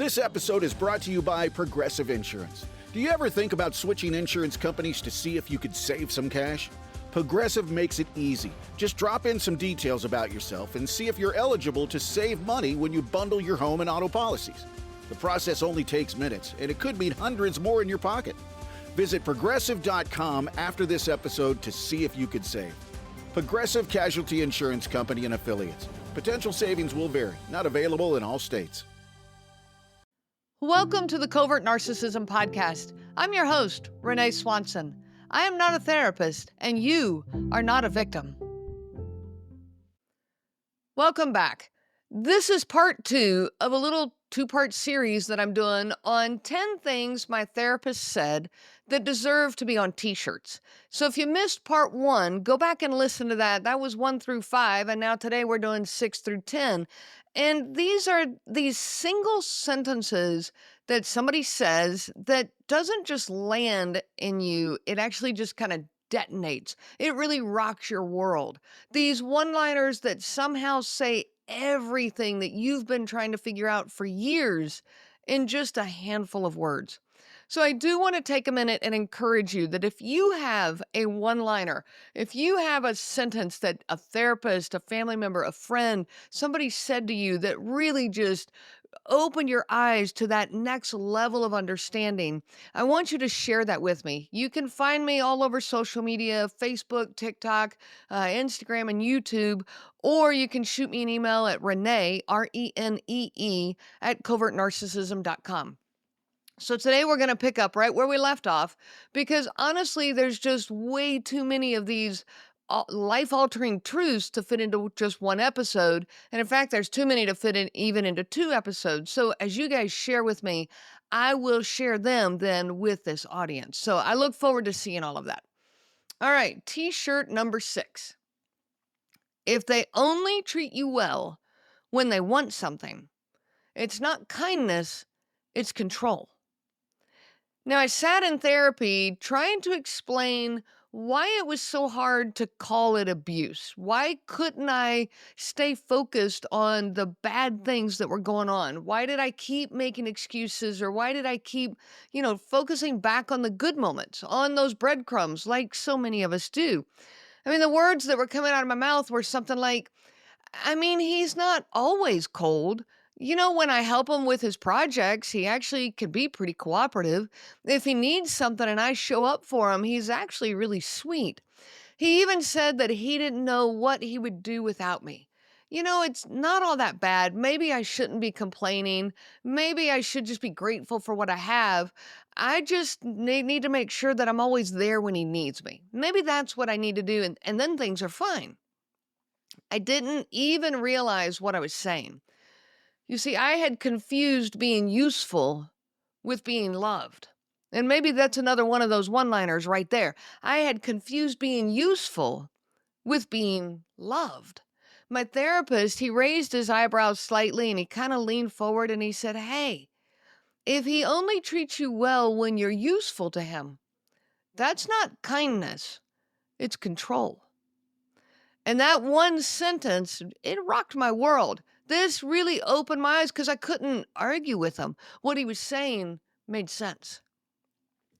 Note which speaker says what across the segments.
Speaker 1: This episode is brought to you by Progressive Insurance. Do you ever think about switching insurance companies to see if you could save some cash? Progressive makes it easy. Just drop in some details about yourself and see if you're eligible to save money when you bundle your home and auto policies. The process only takes minutes, and it could mean hundreds more in your pocket. Visit Progressive.com after this episode to see if you could save. Progressive Casualty Insurance Company and Affiliates. Potential savings will vary. Not available in all states.
Speaker 2: Welcome to the Covert Narcissism Podcast. I'm your host, Renee Swanson. I am not a therapist, and you are not a victim. Welcome back. This is part 2 of a little 2-part series that I'm doing on 10 things my therapist said that deserve to be on t-shirts. So if you missed part 1, go back and listen to that. That was 1 through 5, and now today we're doing 6 through 10. And these are these single sentences that somebody says that doesn't just land in you, it actually just kind of detonates. It really rocks your world. These one-liners that somehow say everything that you've been trying to figure out for years in just a handful of words. So I do want to take a minute and encourage you that if you have a one-liner, if you have a sentence that a therapist, a family member, a friend, somebody said to you that really just opened your eyes to that next level of understanding, I want you to share that with me. You can find me all over social media, Facebook, TikTok, Instagram, and YouTube, or you can shoot me an email at Renee, R-E-N-E-E, at covertnarcissism.com. So today we're going to pick up right where we left off, because honestly, there's just way too many of these life-altering truths to fit into just one episode. And in fact, there's too many to fit in even into 2 episodes. So as you guys share with me, I will share them then with this audience. So I look forward to seeing all of that. All right, t-shirt number 6. If they only treat you well when they want something, it's not kindness, it's control. Now, I sat in therapy trying to explain why it was so hard to call it abuse. Why couldn't I stay focused on the bad things that were going on? Why did I keep making excuses, or why did I keep, focusing back on the good moments, on those breadcrumbs like so many of us do? I mean, the words that were coming out of my mouth were something like, he's not always cold. When I help him with his projects, he actually can be pretty cooperative. If he needs something and I show up for him, he's actually really sweet. He even said that he didn't know what he would do without me. It's not all that bad. Maybe I shouldn't be complaining. Maybe I should just be grateful for what I have. I just need to make sure that I'm always there when he needs me. Maybe that's what I need to do, and then things are fine. I didn't even realize what I was saying. You see, I had confused being useful with being loved. And maybe that's another one of those one-liners right there. I had confused being useful with being loved. My therapist, he raised his eyebrows slightly and he kind of leaned forward and he said, "Hey, if he only treats you well when you're useful to him, that's not kindness, it's control." And that one sentence, it rocked my world. This really opened my eyes because I couldn't argue with him. What he was saying made sense.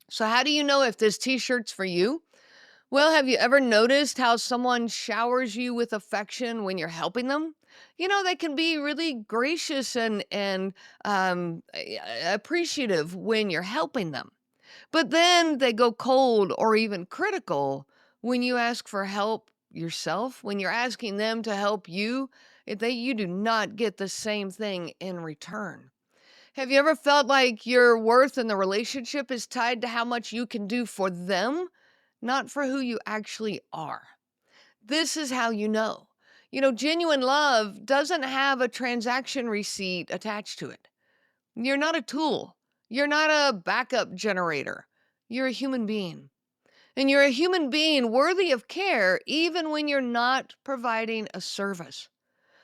Speaker 2: So how do you know if this t-shirt's for you? Well, have you ever noticed how someone showers you with affection when you're helping them? They can be really gracious and appreciative when you're helping them. But then they go cold or even critical when you ask for help yourself, when you're asking them to help you. You do not get the same thing in return. Have you ever felt like your worth in the relationship is tied to how much you can do for them, not for who you actually are? This is how you know. Genuine love doesn't have a transaction receipt attached to it. You're not a tool. You're not a backup generator. You're a human being. And you're a human being worthy of care even when you're not providing a service.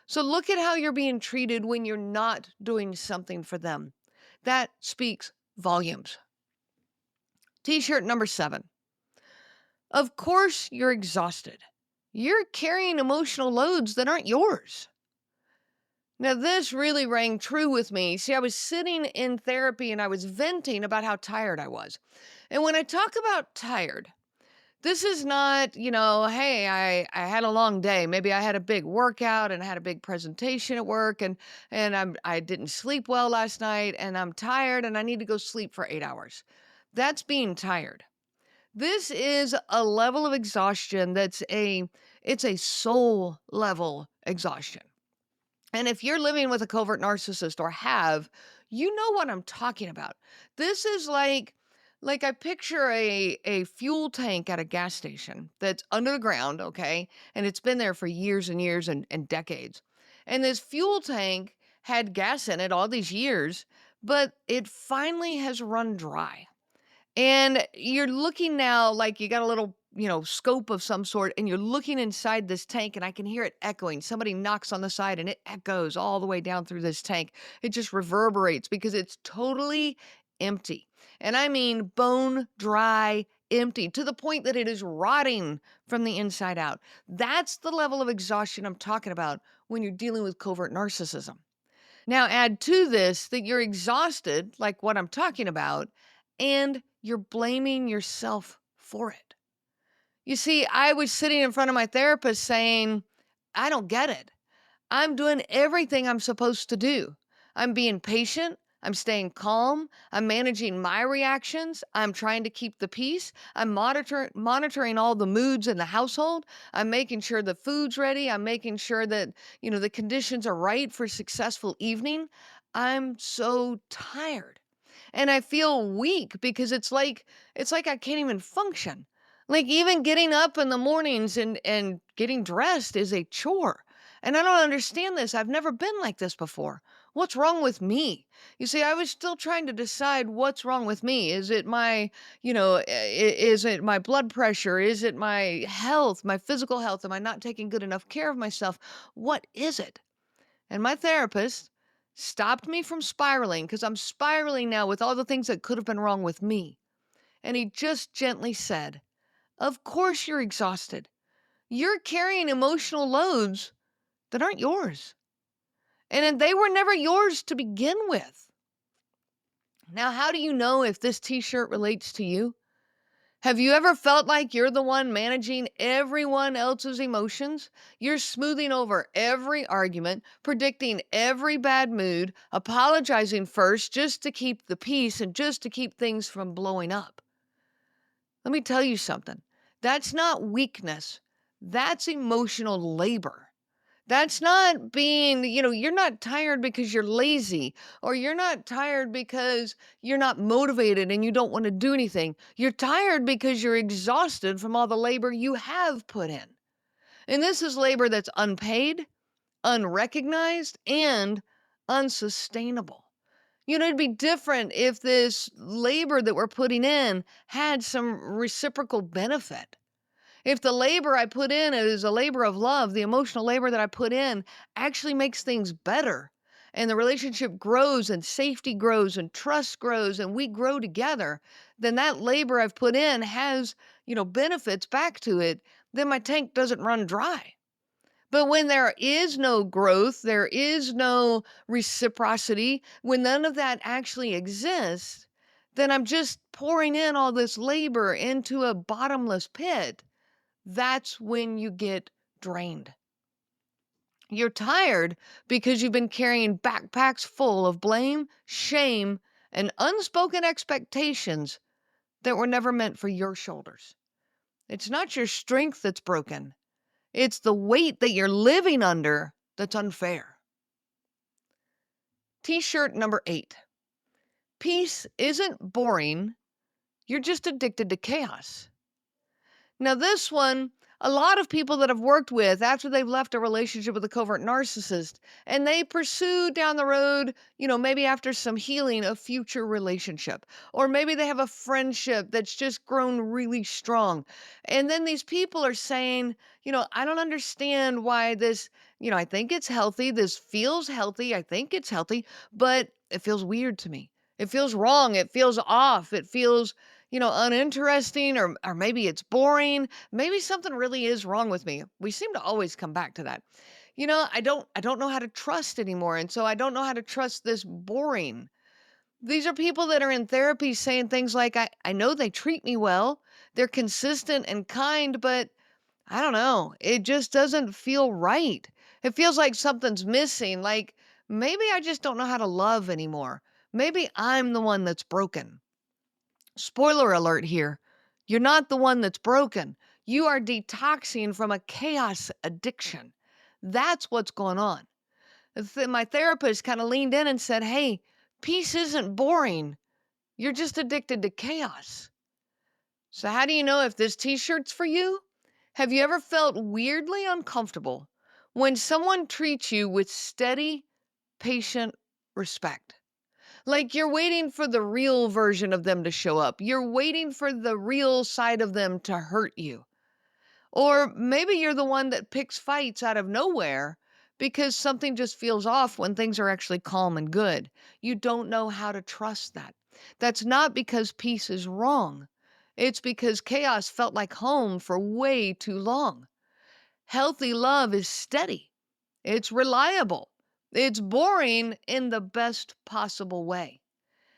Speaker 2: So look at how you're being treated when you're not doing something for them. That speaks volumes. T-shirt number 7. Of course you're exhausted. You're carrying emotional loads that aren't yours. Now, this really rang true with me. See, I was sitting in therapy and I was venting about how tired I was. And when I talk about tired, this is not, hey, I had a long day. Maybe I had a big workout and I had a big presentation at work and I didn't sleep well last night and I'm tired and I need to go sleep for 8 hours. That's being tired. This is a level of exhaustion it's a soul level exhaustion. And if you're living with a covert narcissist or have, you know what I'm talking about. This is like I picture a fuel tank at a gas station that's under the ground, okay? And it's been there for years and years and decades. And this fuel tank had gas in it all these years, but it finally has run dry. And you're looking now like you got a little, scope of some sort, and you're looking inside this tank, and I can hear it echoing. Somebody knocks on the side, and it echoes all the way down through this tank. It just reverberates because it's totally empty. And I mean bone dry empty to the point that it is rotting from the inside out. That's the level of exhaustion I'm talking about when you're dealing with covert narcissism. Now, add to this that you're exhausted, like what I'm talking about, and you're blaming yourself for it. You see, I was sitting in front of my therapist saying, I don't get it. I'm doing everything I'm supposed to do. I'm being patient. I'm staying calm. I'm managing my reactions. I'm trying to keep the peace. I'm monitoring all the moods in the household. I'm making sure the food's ready. I'm making sure that, the conditions are right for a successful evening. I'm so tired. And I feel weak because it's like I can't even function. Like even getting up in the mornings and getting dressed is a chore. And I don't understand this. I've never been like this before. What's wrong with me? You see, I was still trying to decide what's wrong with me. Is it is it my blood pressure? Is it my health, my physical health? Am I not taking good enough care of myself? What is it? And my therapist stopped me from spiraling because I'm spiraling now with all the things that could have been wrong with me. And he just gently said, of course you're exhausted. You're carrying emotional loads that aren't yours. And they were never yours to begin with. Now, how do you know if this t-shirt relates to you? Have you ever felt like you're the one managing everyone else's emotions? You're smoothing over every argument, predicting every bad mood, apologizing first just to keep the peace and just to keep things from blowing up. Let me tell you something. That's not weakness. That's emotional labor. That's not being, you're not tired because you're lazy, or you're not tired because you're not motivated and you don't want to do anything. You're tired because you're exhausted from all the labor you have put in. And this is labor that's unpaid, unrecognized, and unsustainable. It'd be different if this labor that we're putting in had some reciprocal benefit. If the labor I put in is a labor of love, the emotional labor that I put in actually makes things better, and the relationship grows and safety grows and trust grows and we grow together, then that labor I've put in has, benefits back to it, then my tank doesn't run dry. But when there is no growth, there is no reciprocity, when none of that actually exists, then I'm just pouring in all this labor into a bottomless pit. That's when you get drained. You're tired because you've been carrying backpacks full of blame, shame, and unspoken expectations that were never meant for your shoulders. It's not your strength that's broken. It's the weight that you're living under that's unfair. T-shirt number 8. Peace isn't boring. You're just addicted to chaos. Now, this one, a lot of people that I've worked with after they've left a relationship with a covert narcissist and they pursue down the road, maybe after some healing, a future relationship, or maybe they have a friendship that's just grown really strong. And then these people are saying, I don't understand why this, I think it's healthy. This feels healthy. I think it's healthy, but it feels weird to me. It feels wrong. It feels off. It feels uninteresting, or maybe it's boring. Maybe something really is wrong with me. We seem to always come back to that. I don't know how to trust anymore. And so I don't know how to trust this boring. These are people that are in therapy saying things like, I know they treat me well. They're consistent and kind, but I don't know. It just doesn't feel right. It feels like something's missing. Like maybe I just don't know how to love anymore. Maybe I'm the one that's broken. Spoiler alert here. You're not the one that's broken. You are detoxing from a chaos addiction. That's what's going on. My therapist kind of leaned in and said, Hey, peace isn't boring. You're just addicted to chaos. So, how do you know if this t shirt's for you? Have you ever felt weirdly uncomfortable when someone treats you with steady, patient respect? Like you're waiting for the real version of them to show up. You're waiting for the real side of them to hurt you. Or maybe you're the one that picks fights out of nowhere because something just feels off when things are actually calm and good. You don't know how to trust that. That's not because peace is wrong. It's because chaos felt like home for way too long. Healthy love is steady. It's reliable. It's boring in the best possible way.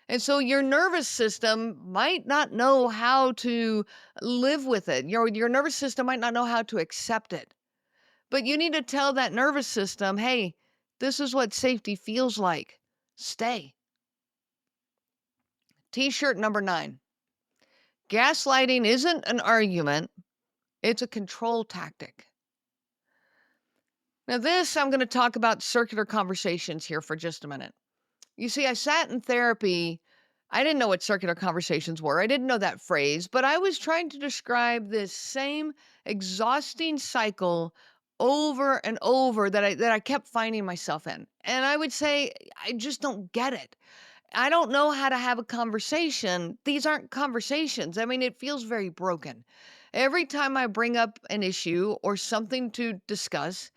Speaker 2: And so your nervous system might not know how to live with it. Your nervous system might not know how to accept it. But you need to tell that nervous system, hey, this is what safety feels like. Stay. T-shirt number 9. Gaslighting isn't an argument, it's a control tactic. Now this, I'm going to talk about circular conversations here for just a minute. You see, I sat in therapy. I didn't know what circular conversations were. I didn't know that phrase, but I was trying to describe this same exhausting cycle over and over that I kept finding myself in. And I would say, I just don't get it. I don't know how to have a conversation. These aren't conversations. I mean, it feels very broken. Every time I bring up an issue or something to discuss,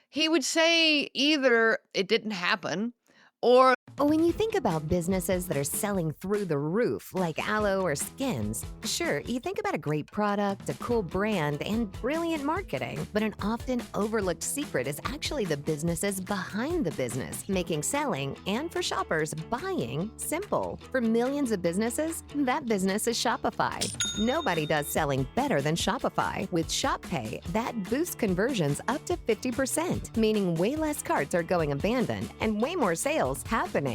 Speaker 2: he would say either it didn't happen or
Speaker 3: When you think about businesses that are selling through the roof, like aloe or skins, sure, you think about a great product, a cool brand, and brilliant marketing. But an often overlooked secret is actually the businesses behind the business, making selling and for shoppers, buying simple. For millions of businesses, that business is Shopify. Nobody does selling better than Shopify. With Shop Pay, that boosts conversions up to 50%, meaning way less carts are going abandoned and way more sales happening.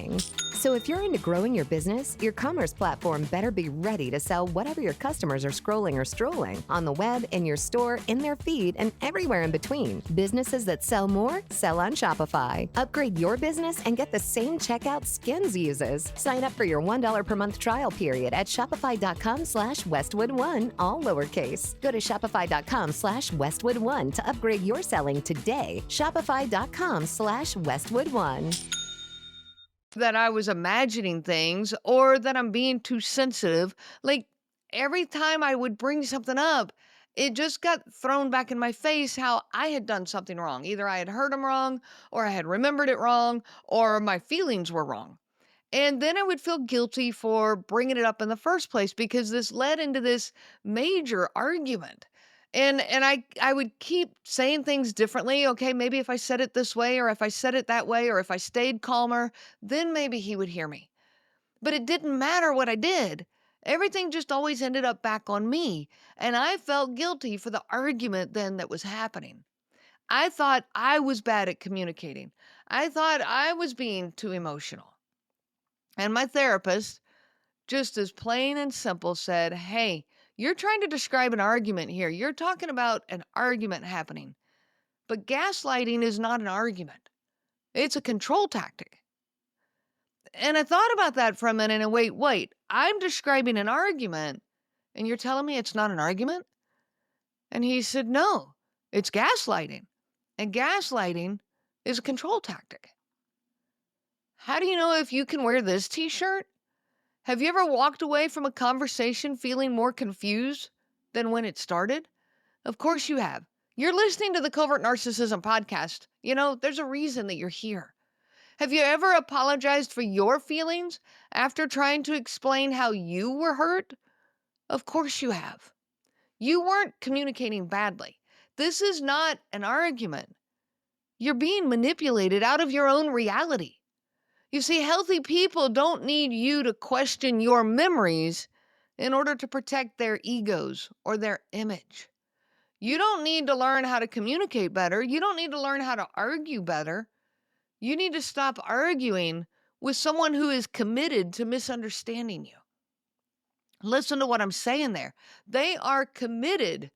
Speaker 3: So if you're into growing your business, your commerce platform better be ready to sell whatever your customers are scrolling or strolling on the web, in your store, in their feed, and everywhere in between. Businesses that sell more sell on Shopify. Upgrade your business and get the same checkout Skins uses. Sign up for your $1 per month trial period at shopify.com/Westwood1, all lowercase. Go to shopify.com/Westwood1 to upgrade your selling today. Shopify.com/Westwood1.
Speaker 2: that I was imagining things or that I'm being too sensitive. Like every time I would bring something up, it just got thrown back in my face how I had done something wrong. Either I had heard him wrong, or I had remembered it wrong, or my feelings were wrong. And then I would feel guilty for bringing it up in the first place because this led into this major argument. And I would keep saying things differently. Okay, maybe if I said it this way, or if I said it that way, or if I stayed calmer, then maybe he would hear me. But it didn't matter what I did. Everything just always ended up back on me. And I felt guilty for the argument then that was happening. I thought I was bad at communicating. I thought I was being too emotional. And my therapist, just as plain and simple, said, Hey, you're trying to describe an argument here. You're talking about an argument happening. But gaslighting is not an argument, it's a control tactic. And I thought about that for a minute and wait, I'm describing an argument and you're telling me it's not an argument? And he said, No, it's gaslighting. And gaslighting is a control tactic. How do you know if you can wear this t shirt? Have you ever walked away from a conversation feeling more confused than when it started? Of course you have. You're listening to the Covert Narcissism podcast. There's a reason that you're here. Have you ever apologized for your feelings after trying to explain how you were hurt? Of course you have. You weren't communicating badly. This is not an argument. You're being manipulated out of your own reality. You see, healthy people don't need you to question your memories in order to protect their egos or their image. You don't need to learn how to communicate better. You don't need to learn how to argue better. You need to stop arguing with someone who is committed to misunderstanding you. Listen to what I'm saying there. They are committed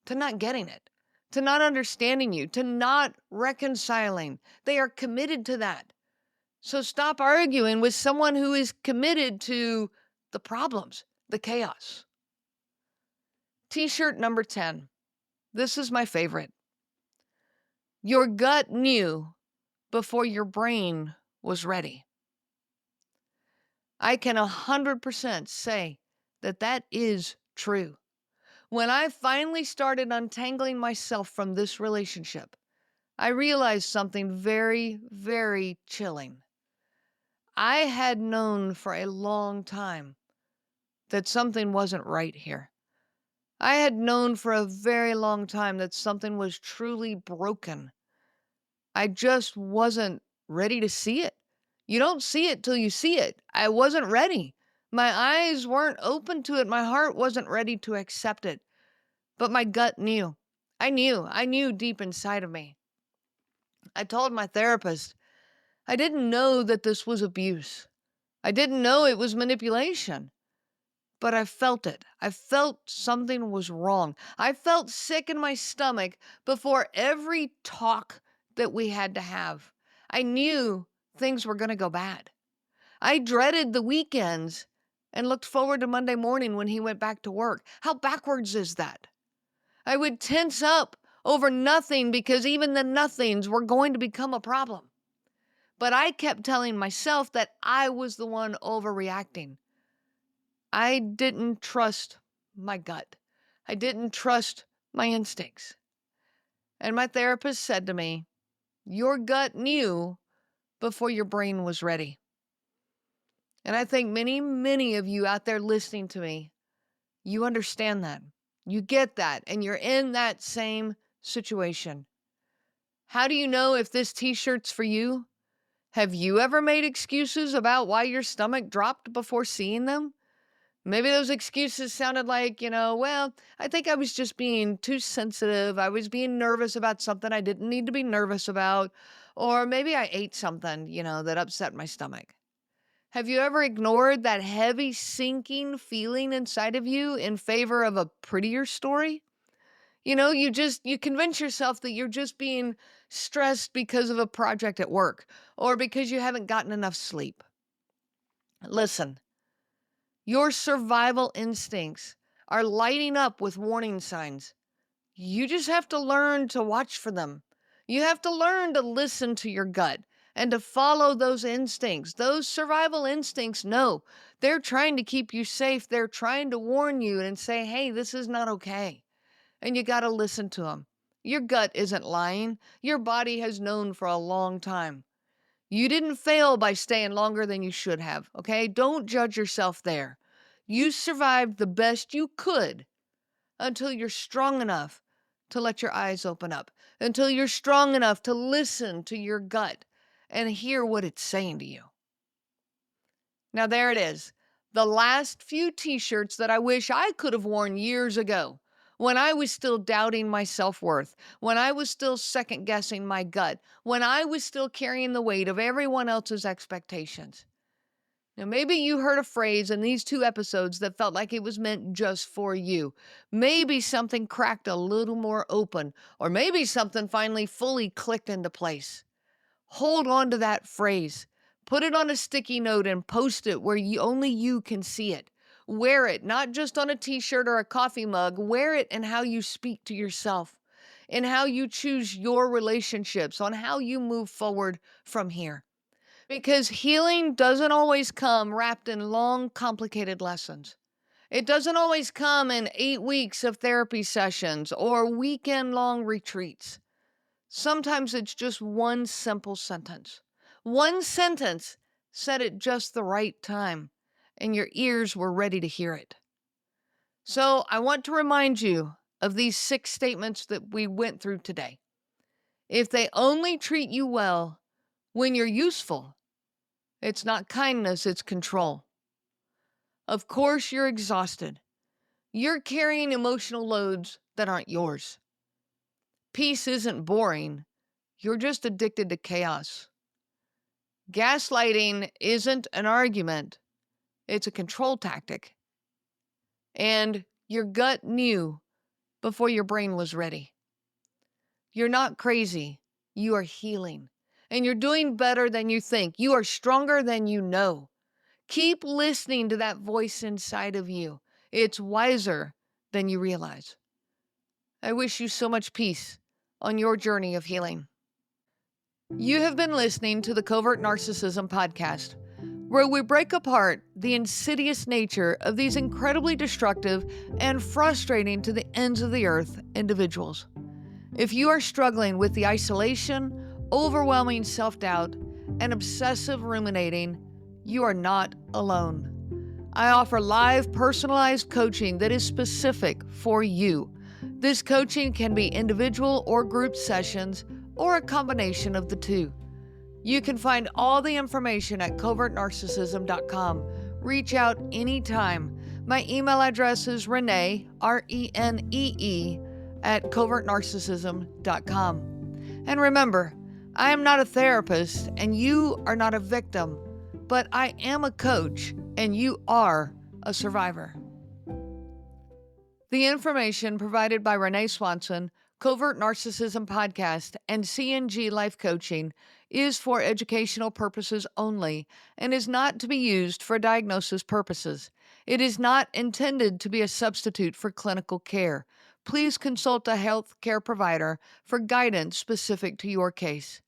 Speaker 2: to not getting it, to not understanding you, to not reconciling. They are committed to that. So stop arguing with someone who is committed to the problems, the chaos. T-shirt number 10. This is my favorite. Your gut knew before your brain was ready. I can 100% say that that is true. When I finally started untangling myself from this relationship, I realized something very, very chilling. I had known for a long time that something wasn't right here. I had known for a very long time that something was truly broken. I just wasn't ready to see it. You don't see it till you see it. I wasn't ready. My eyes weren't open to it. My heart wasn't ready to accept it. But my gut knew. I knew deep inside of me. I told my therapist, I didn't know that this was abuse. I didn't know it was manipulation. But I felt it. I felt something was wrong. I felt sick in my stomach before every talk that we had to have. I knew things were going to go bad. I dreaded the weekends and looked forward to Monday morning when he went back to work. How backwards is that? I would tense up over nothing because even the nothings were going to become a problem. But I kept telling myself that I was the one overreacting. I didn't trust my gut. I didn't trust my instincts. And my therapist said to me, your gut knew before your brain was ready. And I think many, many of you out there listening to me, you understand that. You get that, and you're in that same situation. How do you know if this t-shirt's for you? Have you ever made excuses about why your stomach dropped before seeing them? Maybe those excuses sounded like, well, I think I was just being too sensitive. I was being nervous about something I didn't need to be nervous about. Or maybe I ate something, that upset my stomach. Have you ever ignored that heavy sinking feeling inside of you in favor of a prettier story? You convince yourself that you're just being stressed because of a project at work or because you haven't gotten enough sleep. Listen. Your survival instincts are lighting up with warning signs. You just have to learn to watch for them. You have to learn to listen to your gut and to follow those instincts. Those survival instincts know they're trying to keep you safe. They're trying to warn you and say, hey, this is not okay. And you got to listen to them. Your gut isn't lying. Your body has known for a long time. You didn't fail by staying longer than you should have, okay? Don't judge yourself there. You survived the best you could until you're strong enough to let your eyes open up, until you're strong enough to listen to your gut and hear what it's saying to you. Now, there it is. The last few t-shirts that I wish I could have worn years ago. When I was still doubting my self-worth, when I was still second-guessing my gut, when I was still carrying the weight of everyone else's expectations. Now, maybe you heard a phrase in these 2 episodes that felt like it was meant just for you. Maybe something cracked a little more open, or maybe something finally fully clicked into place. Hold on to that phrase. Put it on a sticky note and post it where only you can see it. Wear it, not just on a t-shirt or a coffee mug. Wear it in how you speak to yourself, in how you choose your relationships, on how you move forward from here. Because healing doesn't always come wrapped in long, complicated lessons. It doesn't always come in 8 weeks of therapy sessions or weekend-long retreats. Sometimes it's just one simple sentence. One sentence said at just the right time, and your ears were ready to hear it. So I want to remind you of these 6 statements that we went through today. If they only treat you well when you're useful, it's not kindness, it's control. Of course, you're exhausted. You're carrying emotional loads that aren't yours. Peace isn't boring. You're just addicted to chaos. Gaslighting isn't an argument. It's a control tactic. And your gut knew before your brain was ready. You're not crazy. You are healing. And you're doing better than you think. You are stronger than you know. Keep listening to that voice inside of you. It's wiser than you realize. I wish you so much peace on your journey of healing. You have been listening to the Covert Narcissism Podcast, where we break apart the insidious nature of these incredibly destructive and frustrating to the ends of the earth individuals. If you are struggling with the isolation, overwhelming self-doubt, and obsessive ruminating, you are not alone. I offer live, personalized coaching that is specific for you. This coaching can be individual or group sessions, or a combination of the two. You can find all the information at covertnarcissism.com. Reach out anytime. My email address is Renee, R-E-N-E-E, at covertnarcissism.com. And remember, I am not a therapist and you are not a victim, but I am a coach and you are a survivor. The information provided by Renee Swanson, Covert Narcissism Podcast, and CNG Life Coaching is for educational purposes only and is not to be used for diagnosis purposes. It is not intended to be a substitute for clinical care. Please consult a health care provider for guidance specific to your case.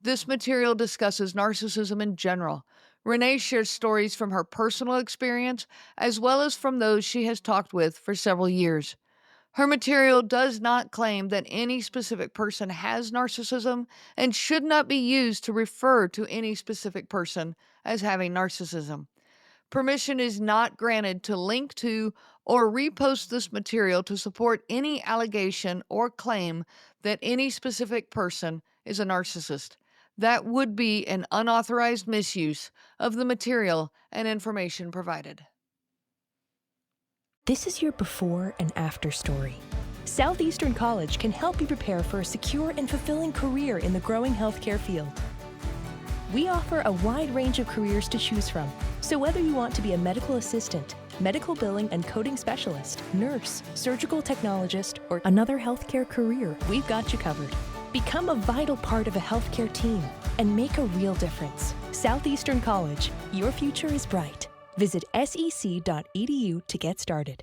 Speaker 2: This material discusses narcissism in general. Renee shares stories from her personal experience as well as from those she has talked with for several years. Her material does not claim that any specific person has narcissism and should not be used to refer to any specific person as having narcissism. Permission is not granted to link to or repost this material to support any allegation or claim that any specific person is a narcissist. That would be an unauthorized misuse of the material and information provided.
Speaker 4: This is your before and after story. Southeastern College can help you prepare for a secure and fulfilling career in the growing healthcare field. We offer a wide range of careers to choose from, so whether you want to be a medical assistant, medical billing and coding specialist, nurse, surgical technologist, or another healthcare career, we've got you covered. Become a vital part of a healthcare team and make a real difference. Southeastern College, your future is bright. Visit sec.edu to get started.